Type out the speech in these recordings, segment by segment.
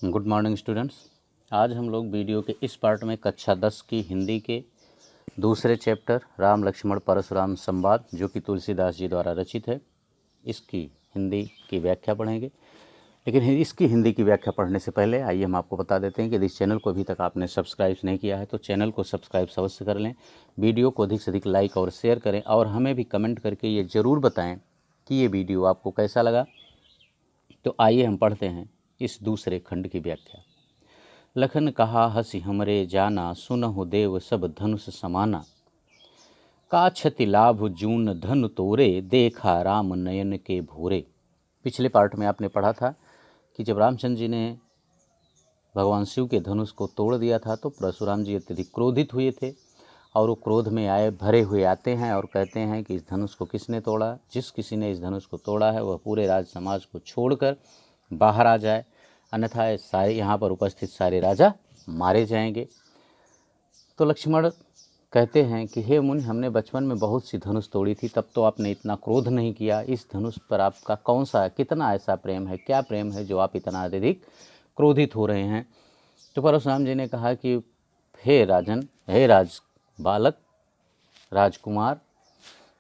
Good morning students. आज हम लोग वीडियो के इस पार्ट में कक्षा 10 की हिंदी के दूसरे चैप्टर राम लक्ष्मण परशुराम संवाद जो कि तुलसीदास जी द्वारा रचित है, इसकी हिंदी की व्याख्या पढ़ेंगे। लेकिन इसकी हिंदी की व्याख्या पढ़ने से पहले आइए हम आपको बता देते हैं कि इस चैनल को अभी तक आपने सब्सक्राइब नहीं किया है तो चैनल को सब्सक्राइब अवश्य कर लें, वीडियो को अधिक से अधिक लाइक और शेयर करें और हमें भी कमेंट करके ये ज़रूर बताएँ कि ये वीडियो आपको कैसा लगा। तो आइए हम पढ़ते हैं इस दूसरे खंड की व्याख्या। लखन कहा हंसी हमरे जाना, सुनहु देव सब धनुष समाना। का क्षति लाभ जून धन तोरे, देखा राम नयन के भोरे। पिछले पार्ट में आपने पढ़ा था कि जब रामचंद्र जी ने भगवान शिव के धनुष को तोड़ दिया था तो परशुराम जी अत्यधिक क्रोधित हुए थे और वो क्रोध में आए भरे हुए आते हैं और कहते हैं कि इस धनुष को किसने तोड़ा। जिस किसी ने इस धनुष को तोड़ा है वह पूरे राज समाज को छोड़कर बाहर आ जाए, अन्यथा सारे यहाँ पर उपस्थित सारे राजा मारे जाएंगे। तो लक्ष्मण कहते हैं कि हे मुनि, हमने बचपन में बहुत सी धनुष तोड़ी थी, तब तो आपने इतना क्रोध नहीं किया। इस धनुष पर आपका कौन सा कितना ऐसा प्रेम है, क्या प्रेम है जो आप इतना अत्यधिक क्रोधित हो रहे हैं। तो परशुराम जी ने कहा कि हे राजन, हे राज बालक, राजकुमार,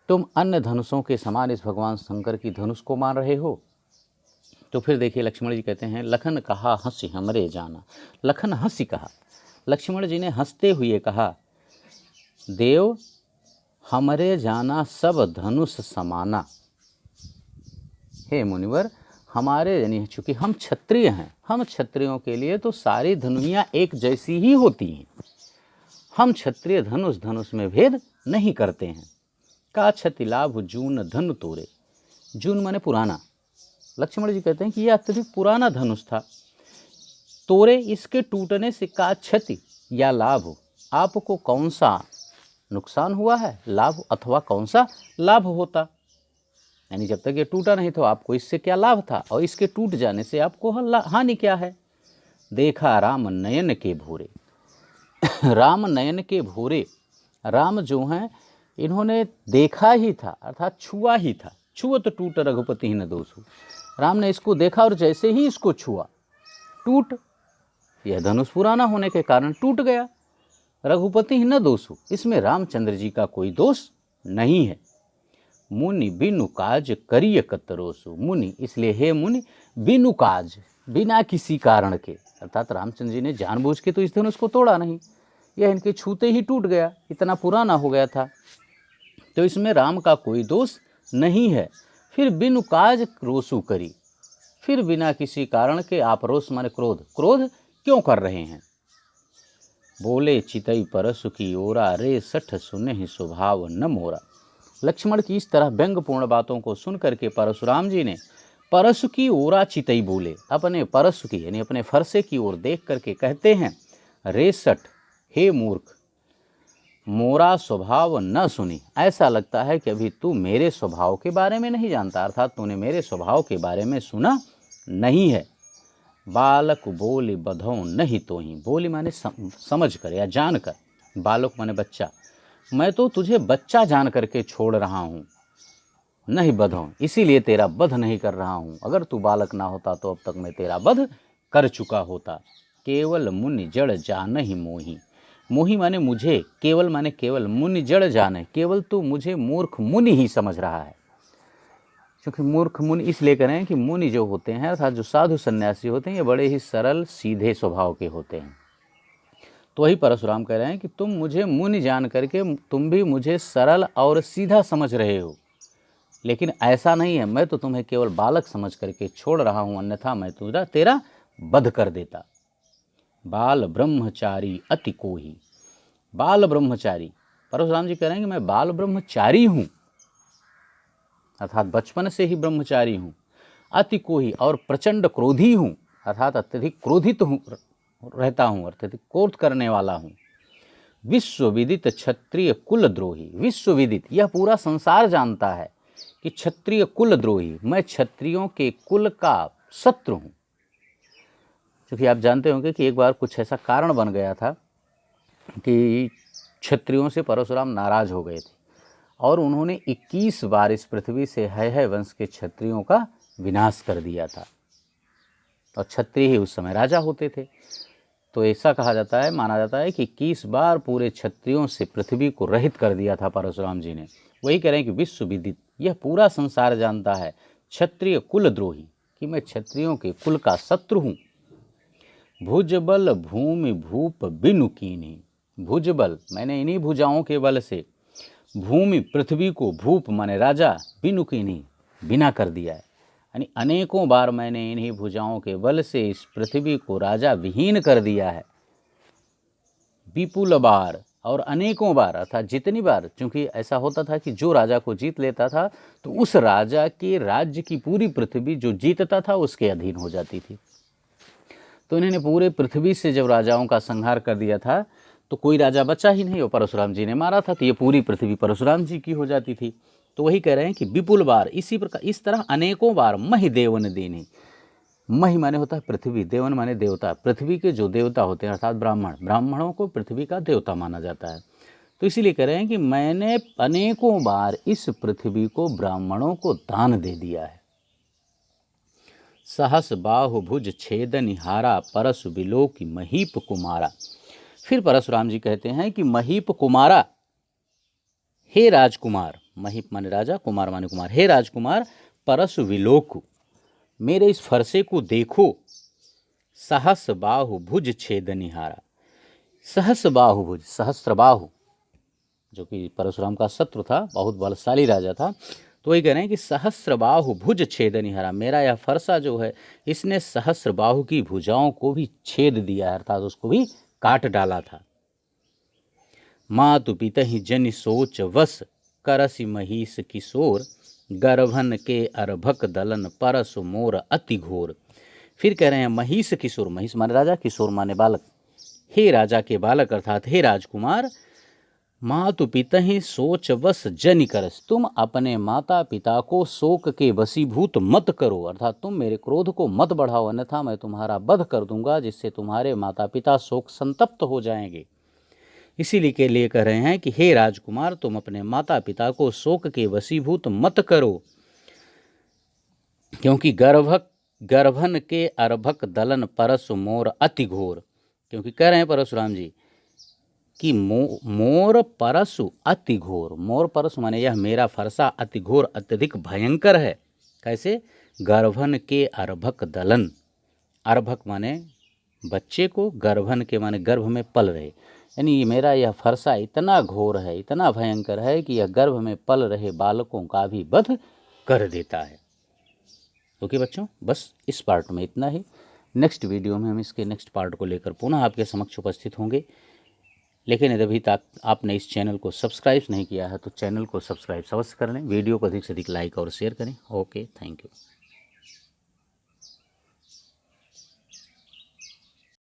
तुम अन्य धनुषों के समान इस भगवान शंकर की धनुष को मान रहे हो। तो फिर देखिए लक्ष्मण जी कहते हैं लखन कहा हंसी हमरे जाना। लखन हंसी कहा, लक्ष्मण जी ने हंसते हुए कहा, देव हमरे जाना सब धनुष समाना। हे मुनिवर, हमारे यानी चूँकि हम क्षत्रिय हैं, हम क्षत्रियों के लिए तो सारी धनुइयाँ एक जैसी ही होती हैं। हम क्षत्रिय धनुष धनुष में भेद नहीं करते हैं। का क्षति लाभ जून धन तोरे। जून माने पुराना। लक्ष्मण जी कहते हैं कि यह अत्यधिक पुराना धनुष था। तोरे, इसके टूटने से का क्षति या लाभ, आपको कौन सा नुकसान हुआ है, लाभ अथवा कौन सा लाभ होता। यानी जब तक ये टूटा नहीं तो आपको इससे क्या लाभ था और इसके टूट जाने से आपको हानि क्या है। देखा राम नयन के भोरे। राम नयन के भोरे, राम जो हैं इन्होंने देखा ही था अर्थात छुआ ही था। छुअत टूट रघुपति ही न दोषु। राम ने इसको देखा और जैसे ही इसको छुआ टूट, यह धनुष पुराना होने के कारण टूट गया। रघुपति ही न दोषु, इसमें रामचंद्र जी का कोई दोष नहीं है। मुनि बिनु काज करिय कतरोसु। मुनि इसलिए हे मुनि, बिनु काज, बिना किसी कारण के, अर्थात रामचंद्र जी ने जानबूझ के तो इस धनुष को तोड़ा नहीं, यह इनके छूते ही टूट गया, इतना पुराना हो गया था, तो इसमें राम का कोई दोष नहीं है। फिर बिनु काज रोसु करी, फिर बिना किसी कारण के आप रोष माने क्रोध, क्रोध क्यों कर रहे हैं। बोले चितई परसु की ओरा, रे सठ सुने ही स्वभाव न मोरा। लक्ष्मण की इस तरह व्यंग्यपूर्ण बातों को सुन करके परशुराम जी ने परसु की ओरा चितई बोले, अपने परसु की यानी अपने फरसे की ओर देख करके कहते हैं, रे सठ, हे मूर्ख, मोरा स्वभाव न सुनी। ऐसा लगता है कि अभी तू मेरे स्वभाव के बारे में नहीं जानता, अर्थात तूने मेरे स्वभाव के बारे में सुना नहीं है। बालक बोली बधौ नहीं तो ही। बोली माने समझ कर या जान कर, बालक माने बच्चा, मैं तो तुझे बच्चा जान करके छोड़ रहा हूँ, नहीं बधौ, इसीलिए तेरा वध नहीं कर रहा हूँ। अगर तू बालक ना होता तो अब तक मैं तेरा वध कर चुका होता। केवल मुनि जड़ जान ही मोही। मोही माने मुझे, केवल माने केवल, मुनि जड़ जाने, केवल तू मुझे मूर्ख मुनि ही समझ रहा है। क्योंकि मूर्ख मुनि इसलिए कह रहे हैं कि मुनि जो होते हैं अर्थात जो साधु सन्यासी होते हैं ये बड़े ही सरल सीधे स्वभाव के होते हैं। तो वही परशुराम कह रहे हैं कि तुम मुझे मुनि जान करके तुम भी मुझे सरल और सीधा समझ रहे हो, लेकिन ऐसा नहीं है, मैं तो तुम्हें केवल बालक समझ करके छोड़ रहा हूँ, अन्यथा मैं तेरा वध कर देता। बाल ब्रह्मचारी अति कोही। बाल ब्रह्मचारी, परशुराम जी कह रहे हैं कि मैं बाल ब्रह्मचारी हूँ, अर्थात बचपन से ही ब्रह्मचारी हूँ। अति कोही, और प्रचंड क्रोधी हूँ, अर्थात अत्यधिक क्रोधित हूँ रहता हूँ, अत्यधिक क्रोध करने वाला हूँ। विश्वविदित क्षत्रिय कुलद्रोही। विश्वविदित, यह पूरा संसार जानता है कि क्षत्रिय कुलद्रोही, मैं क्षत्रियों के कुल का शत्रु हूँ। क्योंकि आप जानते होंगे कि एक बार कुछ ऐसा कारण बन गया था कि क्षत्रियों से परशुराम नाराज हो गए थे और उन्होंने 21 बार इस पृथ्वी से है वंश के क्षत्रियों का विनाश कर दिया था। और क्षत्रिय ही उस समय राजा होते थे। तो ऐसा कहा जाता है, माना जाता है कि 21 बार पूरे क्षत्रियों से पृथ्वी को रहित कर दिया था परशुराम जी ने। वही कह रहे हैं कि विश्व विदित, यह पूरा संसार जानता है, क्षत्रिय कुलद्रोही, कि मैं क्षत्रियों के कुल का शत्रु हूँ। भुजबल भूमि भूप बिनु कीन्ही, भुजबल मैंने इन्हीं भुजाओं के बल से, भूमि पृथ्वी को, भूप माने राजा, बिनु कीन्ही बिना कर दिया है। यानी अनेकों बार मैंने इन्हीं भुजाओं के बल से इस पृथ्वी को राजा विहीन कर दिया है। विपुल बार, और अनेकों बार, अर्थात जितनी बार, क्योंकि ऐसा होता था कि जो राजा को जीत लेता था तो उस राजा के राज्य की पूरी पृथ्वी जो जीतता था उसके अधीन हो जाती थी। तो इन्होंने पूरे पृथ्वी से जब राजाओं का संहार कर दिया था तो कोई राजा बचा ही नहीं, और परशुराम जी ने मारा था, तो ये पूरी पृथ्वी परशुराम जी की हो जाती थी। तो वही कह रहे हैं कि विपुल बार, इसी प्रकार इस तरह अनेकों बार महि देवन देने, महि माने होता है पृथ्वी, देवन माने देवता, पृथ्वी के जो देवता होते हैं अर्थात ब्राह्मण, ब्राह्मणों को पृथ्वी का देवता माना जाता है। तो इसीलिए कह रहे हैं कि मैंने अनेकों बार इस पृथ्वी को ब्राह्मणों को दान दे दिया है। सहस बाहु भुज छेद निहारा, परशु बिलोकी महीप कुमारा। फिर परशुराम जी कहते हैं कि महीप कुमारा, हे राजकुमार, महीप माने राजा, कुमार माने कुमार, हे राजकुमार, परशु विलोकु, मेरे इस फरसे को देखो। सहस बाहु भुज छेद निहारा, सहस बाहु भुज, सहस्त्र बाहु, जो कि परशुराम का शत्रु था, बहुत बलशाली राजा था। तो वही कह रहे हैं कि सहस्त्र बाहु भुज छेद निहारा, मेरा यह फरसा जो है इसने सहस्त्र बाहु की भुजाओं को भी छेद दिया है, अर्थात उसको भी काट डाला था। मातु पितहि जनि सोच वस, करसि महिष किशोर, गर्भन के अर्भक दलन, परसु मोर अति घोर। फिर कह रहे हैं महिष किशोर, महिष माने राजा, किशोर माने बालक, हे राजा के बालक अर्थात हे राजकुमार, मातु पितहि सोच वश जनि करस, तुम अपने माता पिता को शोक के वशीभूत मत करो, अर्थात तुम मेरे क्रोध को मत बढ़ाओ, अन्यथा मैं तुम्हारा वध कर दूंगा, जिससे तुम्हारे माता पिता शोक संतप्त हो जाएंगे। इसीलिए के लिए कह रहे हैं कि हे राजकुमार, तुम अपने माता पिता को शोक के वशीभूत मत करो, क्योंकि गर्भन के अर्भक दलन, परसु मोर अति घोर। क्योंकि कह रहे हैं परशुराम जी कि मोर परशु अति घोर, मोर परशु माने यह मेरा फरसा अति घोर, अत्यधिक भयंकर है। कैसे? गर्भन के अर्भक दलन, अर्भक माने बच्चे को, गर्भन के माने गर्भ में पल रहे, यानी मेरा यह फरसा इतना घोर है, इतना भयंकर है कि यह गर्भ में पल रहे बालकों का भी वध कर देता है। ओके बच्चों, बस इस पार्ट में इतना ही। नेक्स्ट वीडियो में हम इसके नेक्स्ट पार्ट को लेकर पुनः आपके समक्ष उपस्थित होंगे। लेकिन यदि अभी तक आपने इस चैनल को सब्सक्राइब नहीं किया है तो चैनल को सब्सक्राइब अवश्य कर लें, वीडियो को अधिक से अधिक लाइक और शेयर करें। Okay, thank you.